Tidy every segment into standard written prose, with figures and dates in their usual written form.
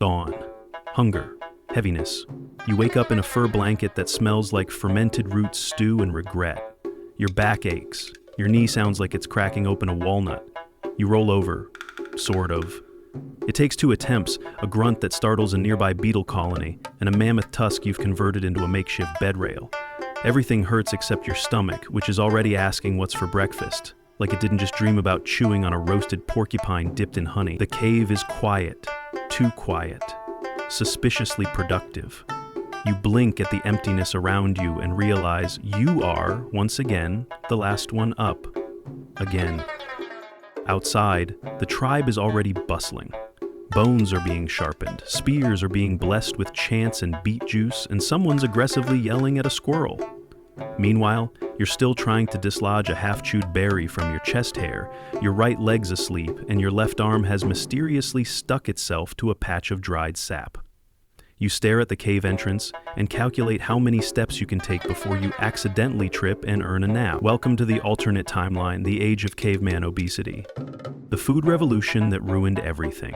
Dawn. Hunger. Heaviness. You wake up in a fur blanket that smells like fermented root stew and regret. Your back aches. Your knee sounds like it's cracking open a walnut. You roll over. Sort of. It takes 2 attempts, a grunt that startles a nearby beetle colony, and a mammoth tusk you've converted into a makeshift bed rail. Everything hurts except your stomach, which is already asking what's for breakfast, like it didn't just dream about chewing on a roasted porcupine dipped in honey. The cave is quiet. Too quiet. Suspiciously productive. You blink at the emptiness around you and realize you are, once again, the last one up. Again. Outside, the tribe is already bustling. Bones are being sharpened, spears are being blessed with chants and beet juice, and someone's aggressively yelling at a squirrel. Meanwhile, you're still trying to dislodge a half-chewed berry from your chest hair, your right leg's asleep, and your left arm has mysteriously stuck itself to a patch of dried sap. You stare at the cave entrance and calculate how many steps you can take before you accidentally trip and earn a nap. Welcome to the alternate timeline, the Age of Caveman Obesity. The food revolution that ruined everything.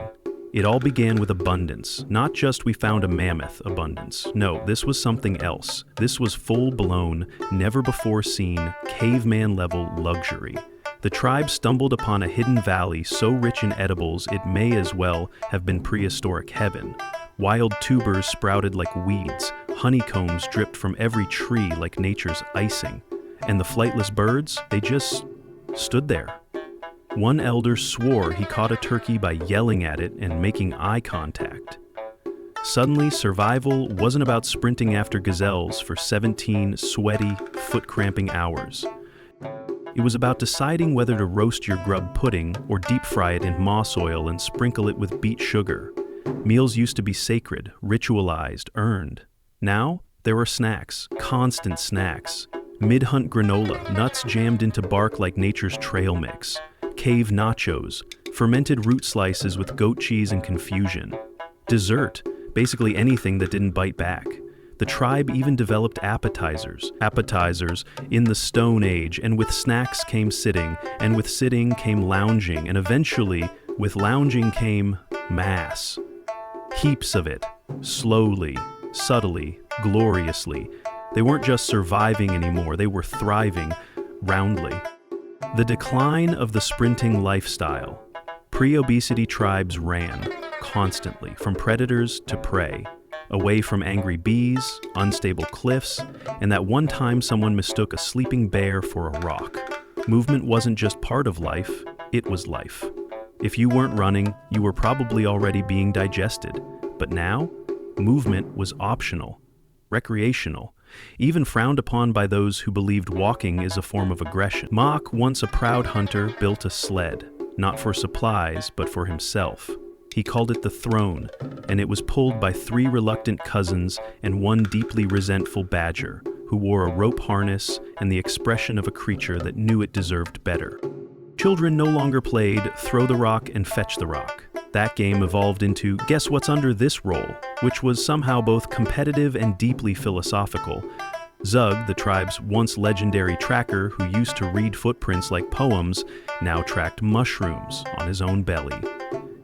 It all began with abundance, not just we found a mammoth abundance. No, this was something else. This was full-blown, never-before-seen, caveman-level luxury. The tribe stumbled upon a hidden valley so rich in edibles it may as well have been prehistoric heaven. Wild tubers sprouted like weeds, honeycombs dripped from every tree like nature's icing, and the flightless birds, they just stood there. One elder swore he caught a turkey by yelling at it and making eye contact. Suddenly, survival wasn't about sprinting after gazelles for 17 sweaty, foot-cramping hours. It was about deciding whether to roast your grub pudding or deep fry it in moss oil and sprinkle it with beet sugar. Meals used to be sacred, ritualized, earned. Now, there were snacks, constant snacks. Mid-hunt granola, nuts jammed into bark like nature's trail mix. Cave nachos, fermented root slices with goat cheese and confusion. Dessert, basically anything that didn't bite back. The tribe even developed appetizers in the Stone Age, and with snacks came sitting, and with sitting came lounging, and eventually, with lounging came mass. Heaps of it, slowly, subtly, gloriously. They weren't just surviving anymore, they were thriving, roundly. The decline of the sprinting lifestyle. Pre-obesity tribes ran, constantly, from predators to prey, away from angry bees, unstable cliffs, and that one time someone mistook a sleeping bear for a rock. Movement wasn't just part of life, it was life. If you weren't running, you were probably already being digested. But now, movement was optional, recreational, even frowned upon by those who believed walking is a form of aggression. Mach, once a proud hunter, built a sled, not for supplies, but for himself. He called it the throne, and it was pulled by 3 reluctant cousins and 1 deeply resentful badger, who wore a rope harness and the expression of a creature that knew it deserved better. Children no longer played throw the rock and fetch the rock. That game evolved into guess what's under this roll, which was somehow both competitive and deeply philosophical. Zug, the tribe's once legendary tracker who used to read footprints like poems, now tracked mushrooms on his own belly.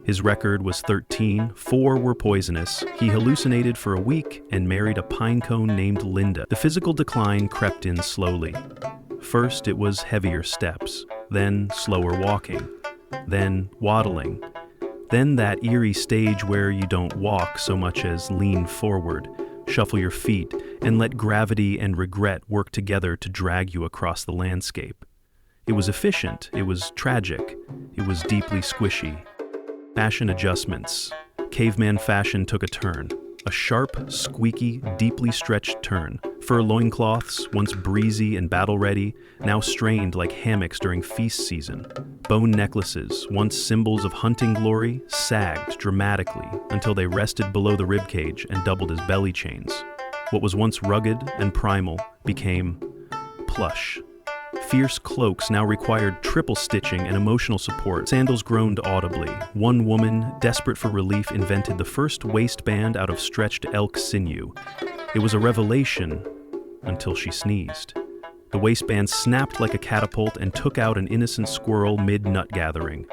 His record was 13, 4 were poisonous, he hallucinated for a week and married a pinecone named Linda. The physical decline crept in slowly. First it was heavier steps, then slower walking, then waddling, then that eerie stage where you don't walk so much as lean forward, shuffle your feet, and let gravity and regret work together to drag you across the landscape. It was efficient, it was tragic, it was deeply squishy. Fashion adjustments. Caveman fashion took a turn. A sharp, squeaky, deeply stretched turn. Fur loincloths, once breezy and battle-ready, now strained like hammocks during feast season. Bone necklaces, once symbols of hunting glory, sagged dramatically until they rested below the ribcage and doubled as belly chains. What was once rugged and primal became plush. Fierce cloaks now required triple stitching and emotional support. Sandals groaned audibly. One woman, desperate for relief, invented the first waistband out of stretched elk sinew. It was a revelation until she sneezed. The waistband snapped like a catapult and took out an innocent squirrel mid-nut gathering.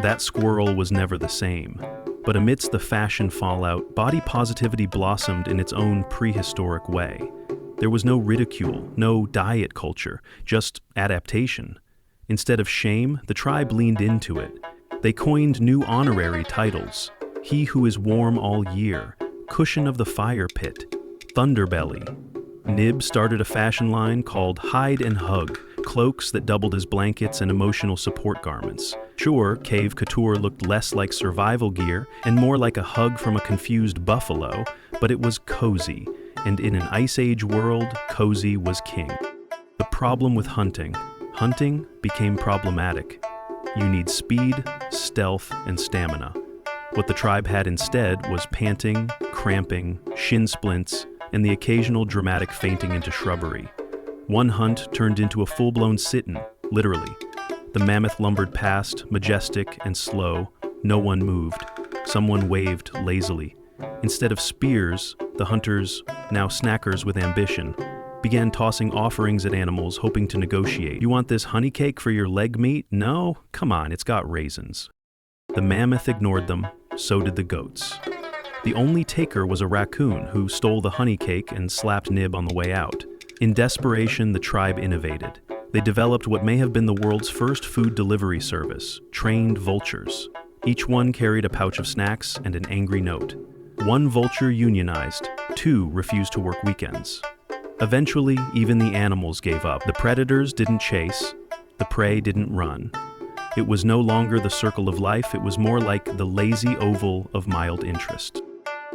That squirrel was never the same. But amidst the fashion fallout, body positivity blossomed in its own prehistoric way. There was no ridicule, no diet culture, just adaptation. Instead of shame, the tribe leaned into it. They coined new honorary titles: he who is warm all year, cushion of the fire pit, thunderbelly. Nib started a fashion line called Hide and Hug, cloaks that doubled as blankets and emotional support garments. Sure, cave couture looked less like survival gear and more like a hug from a confused buffalo, but it was cozy, and in an Ice Age world, cozy was king. The problem with hunting became problematic. You need speed, stealth, and stamina. What the tribe had instead was panting, cramping, shin splints, and the occasional dramatic fainting into shrubbery. One hunt turned into a full-blown sit-in, literally. The mammoth lumbered past, majestic and slow. No one moved. Someone waved lazily. Instead of spears, the hunters, now snackers with ambition, began tossing offerings at animals, hoping to negotiate. You want this honey cake for your leg meat? No? Come on, it's got raisins. The mammoth ignored them, so did the goats. The only taker was a raccoon who stole the honey cake and slapped Nib on the way out. In desperation, the tribe innovated. They developed what may have been the world's first food delivery service, trained vultures. Each one carried a pouch of snacks and an angry note. One vulture unionized, 2 refused to work weekends. Eventually, even the animals gave up. The predators didn't chase, the prey didn't run. It was no longer the circle of life, it was more like the lazy oval of mild interest.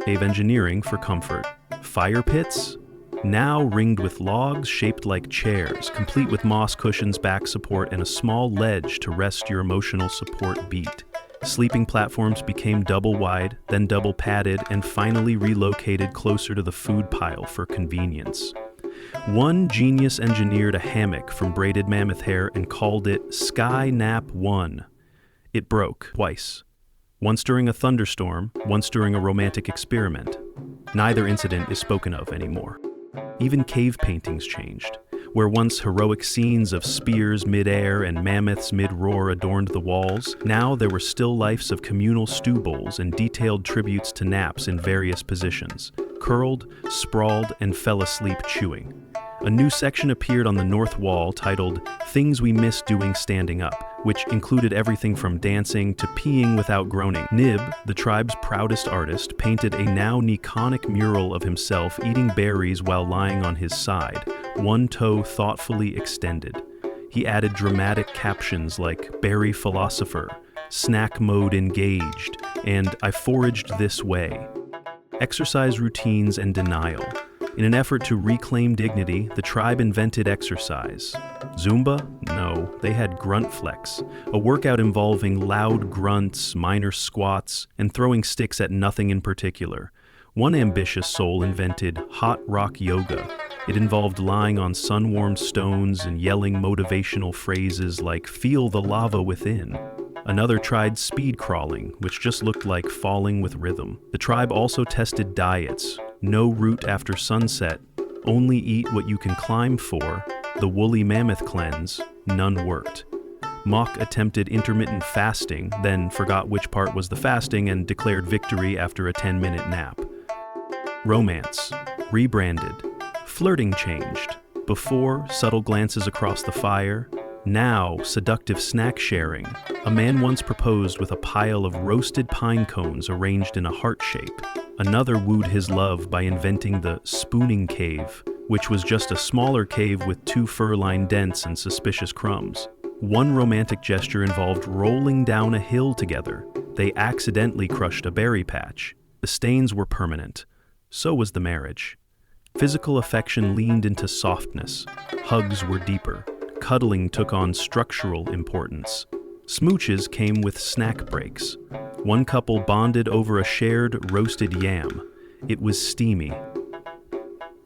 Cave engineering for comfort. Fire pits? Now ringed with logs shaped like chairs, complete with moss cushions, back support, and a small ledge to rest your emotional support beet. Sleeping platforms became double wide, then double padded, and finally relocated closer to the food pile for convenience. One genius engineered a hammock from braided mammoth hair and called it Sky Nap 1. It broke twice. Once during a thunderstorm, once during a romantic experiment. Neither incident is spoken of anymore. Even cave paintings changed. Where once heroic scenes of spears mid-air and mammoths mid-roar adorned the walls, now there were still lifes of communal stew bowls and detailed tributes to naps in various positions, curled, sprawled, and fell asleep chewing. A new section appeared on the north wall titled Things We Miss Doing Standing Up, which included everything from dancing to peeing without groaning. Nib, the tribe's proudest artist, painted a now Nikonic mural of himself eating berries while lying on his side, one toe thoughtfully extended. He added dramatic captions like "Berry Philosopher," "Snack Mode Engaged," and "I Foraged This Way." Exercise routines and denial. In an effort to reclaim dignity, the tribe invented exercise. Zumba? No, they had grunt flex, a workout involving loud grunts, minor squats, and throwing sticks at nothing in particular. One ambitious soul invented hot rock yoga. It involved lying on sun-warmed stones and yelling motivational phrases like "feel the lava within." Another tried speed crawling, which just looked like falling with rhythm. The tribe also tested diets. No root after sunset, only eat what you can climb for, the woolly mammoth cleanse, none worked. Mock attempted intermittent fasting, then forgot which part was the fasting and declared victory after a 10-minute nap. Romance, rebranded. Flirting changed. Before, subtle glances across the fire. Now, seductive snack sharing. A man once proposed with a pile of roasted pine cones arranged in a heart shape. Another wooed his love by inventing the spooning cave, which was just a smaller cave with 2 fur-lined dents and suspicious crumbs. One romantic gesture involved rolling down a hill together. They accidentally crushed a berry patch. The stains were permanent. So was the marriage. Physical affection leaned into softness. Hugs were deeper. Cuddling took on structural importance. Smooches came with snack breaks. One couple bonded over a shared roasted yam. It was steamy.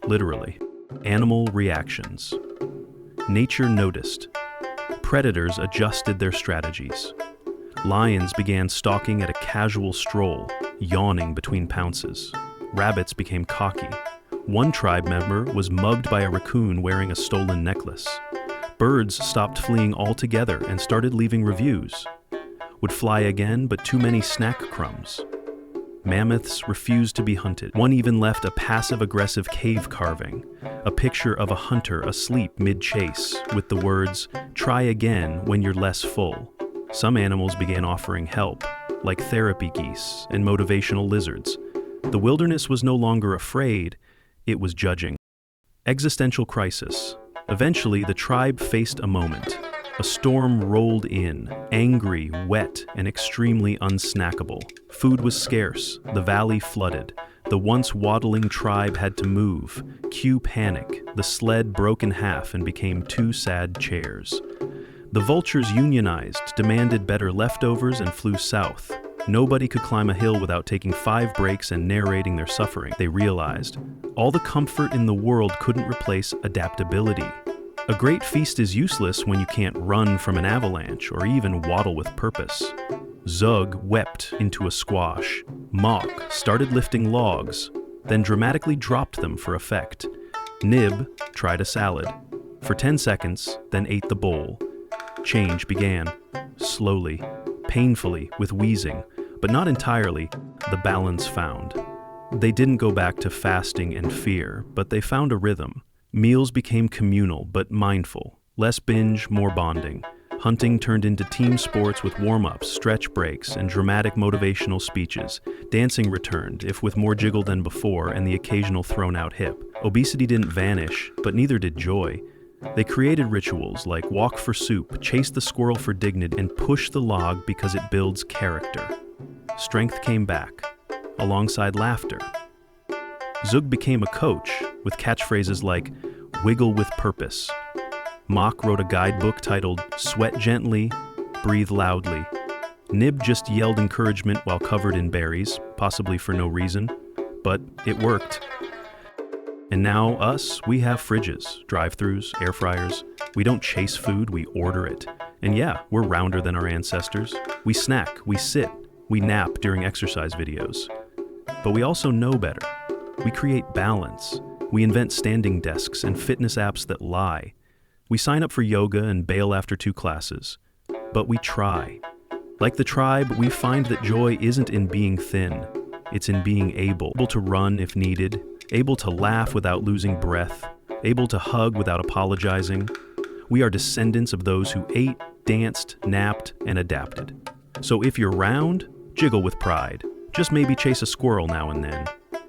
Literally. Animal reactions. Nature noticed. Predators adjusted their strategies. Lions began stalking at a casual stroll, yawning between pounces. Rabbits became cocky. One tribe member was mugged by a raccoon wearing a stolen necklace. Birds stopped fleeing altogether and started leaving reviews. Would fly again, but too many snack crumbs. Mammoths refused to be hunted. One even left a passive-aggressive cave carving, a picture of a hunter asleep mid-chase, with the words, "Try again when you're less full." Some animals began offering help, like therapy geese and motivational lizards. The wilderness was no longer afraid, it was judging. Existential crisis. Eventually, the tribe faced a moment. A storm rolled in, angry, wet, and extremely unsnackable. Food was scarce, the valley flooded. The once waddling tribe had to move. Cue panic. The sled broke in half and became 2 sad chairs. The vultures unionized, demanded better leftovers, and flew south. Nobody could climb a hill without taking 5 breaks and narrating their suffering. They realized all the comfort in the world couldn't replace adaptability. A great feast is useless when you can't run from an avalanche or even waddle with purpose. Zug wept into a squash. Mock started lifting logs, then dramatically dropped them for effect. Nib tried a salad. For 10 seconds, then ate the bowl. Change began. Slowly, painfully, with wheezing, but not entirely, the balance found. They didn't go back to fasting and fear, but they found a rhythm. Meals became communal but mindful. Less binge, more bonding. Hunting turned into team sports with warm-ups, stretch breaks, and dramatic motivational speeches. Dancing returned, if with more jiggle than before and the occasional thrown-out hip. Obesity didn't vanish, but neither did joy. They created rituals like walk for soup, chase the squirrel for dignity, and push the log because it builds character. Strength came back, alongside laughter. Zug became a coach, with catchphrases like, "Wiggle with purpose." Mock wrote a guidebook titled, "Sweat gently, breathe loudly." Nib just yelled encouragement while covered in berries, possibly for no reason, but it worked. And now us, we have fridges, drive-thrus, air fryers. We don't chase food, we order it. And yeah, we're rounder than our ancestors. We snack, we sit, we nap during exercise videos. But we also know better. We create balance. We invent standing desks and fitness apps that lie. We sign up for yoga and bail after 2 classes. But we try. Like the tribe, we find that joy isn't in being thin. It's in being able to run if needed, able to laugh without losing breath, able to hug without apologizing. We are descendants of those who ate, danced, napped, and adapted. So if you're round, jiggle with pride. Just maybe chase a squirrel now and then.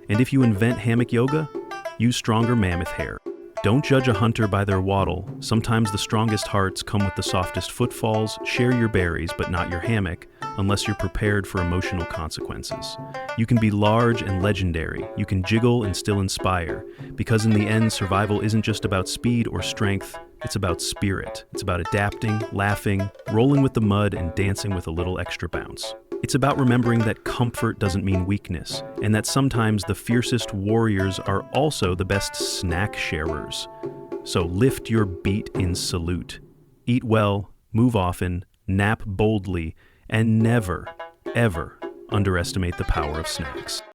And if you invent hammock yoga, use stronger mammoth hair. Don't judge a hunter by their waddle. Sometimes the strongest hearts come with the softest footfalls. Share your berries, but not your hammock, unless you're prepared for emotional consequences. You can be large and legendary. You can jiggle and still inspire. Because in the end, survival isn't just about speed or strength. It's about spirit. It's about adapting, laughing, rolling with the mud, and dancing with a little extra bounce. It's about remembering that comfort doesn't mean weakness, and that sometimes the fiercest warriors are also the best snack sharers. So lift your beet in salute. Eat well, move often, nap boldly, and never, ever underestimate the power of snacks.